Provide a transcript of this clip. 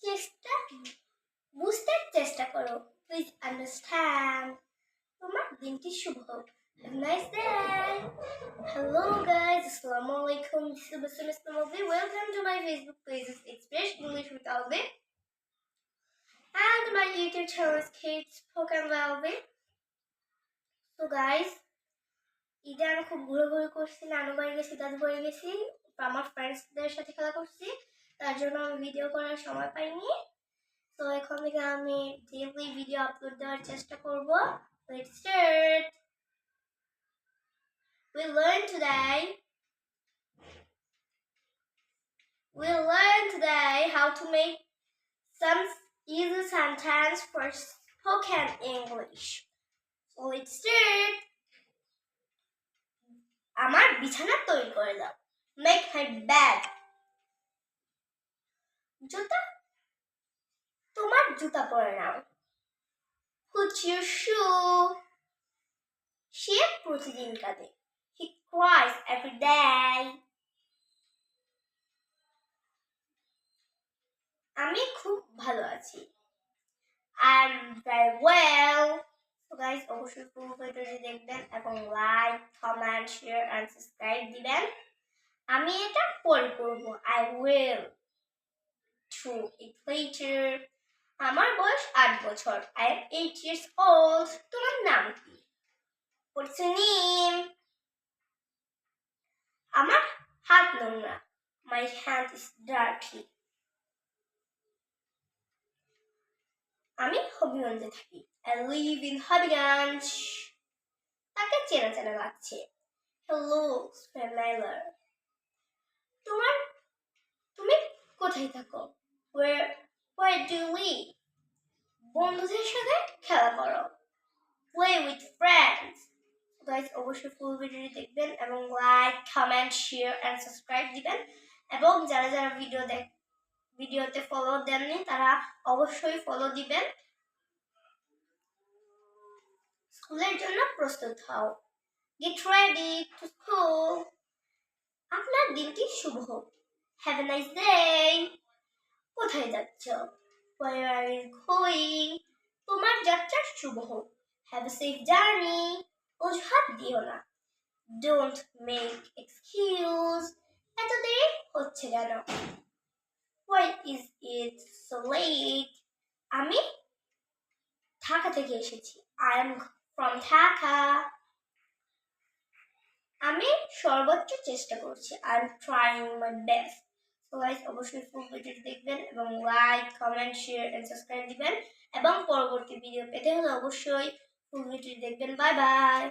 চেষ্টা বুঝতে চেষ্টা করো। Please understand. তোমার দিনটি শুভ হোক। Have a nice day. Hello guys, Assalamu alaikum. This is Basim Islamov. Welcome to my Facebook page, Express English with Alvin, and my YouTube channel is Kids Spoken Alvin. So guys, ঈদে আমি খুব ঘুরোঘুরি করছি, নানু বাড়ি গেছি, দাদু বাড়ি গেছি, আমার ফ্রেন্ডসদের সাথে খেলা করছি, তার জন্য আমি ভিডিও করার সময় পাইনি। তো এখন থেকে আমি ডেইলি ভিডিও আপলোড দেওয়ার চেষ্টা করব। Let's start. We learn today how to make some easy sentence for spoken English. So let's start. আমার বিছানা তৈরি করে দাও। Make my bed. জুতা, তোমার জুতা পরে নাও। Put your shoe. সে প্রতিদিন কাঁদে। He cries every day. আমি খুব ভালো আছি। I'm very well. So guys, অবশ্যই পুরো ভিডিওটি দেখবেন এবং like, comment, share and subscribe দিবেন। আমি এটা পরে করব। I will do it later. আমার বয়স 8 বছর। I am 8 years old. তোমার নাম কি? What's your name? আমার হাত নোংরা। My hand is dirty. আমি হবিগঞ্জে থাকি। I live in Habiganj. তাকে চেনা চেনা লাগছে। He looks familiar. তুমি কোথায় থাকো? Where do you live? বন্ধুদের সাথে খেলা করো। Play with friends. Guys, অবশ্যই ফুল ভিডিওটি দেখবেন এবং like, comment, share and subscribe দিবেন এবং যারা যারা ভিডিওতে ফলো দেননি তারা অবশ্যই ফলো দিবেন। স্কুলের জন্য প্রস্তুত হও। Get ready to school. আপনার দিনটি শুভ হোক। Have a nice day. কোথায় যাচ্ছ? Where are you going? তোমার যাত্রা শুভ হোক। Have a safe journey. অজুহাত দিও না। Don't make excuse. এত দেরি হচ্ছে কেন? Why is it so late? আমি ঢাকা থেকে এসেছি। I am from Dhaka. আমি সর্বোচ্চ চেষ্টা করছি। I am trying my best. So guys, অবশ্যই ফুল ভিডিওটি দেখবেন এবং like, comment, share and subscribe দিবেন এবং পরবর্তী ভিডিও পেতে হলে অবশ্যই ফুল ভিডিওটি দেখবেন। Bye bye.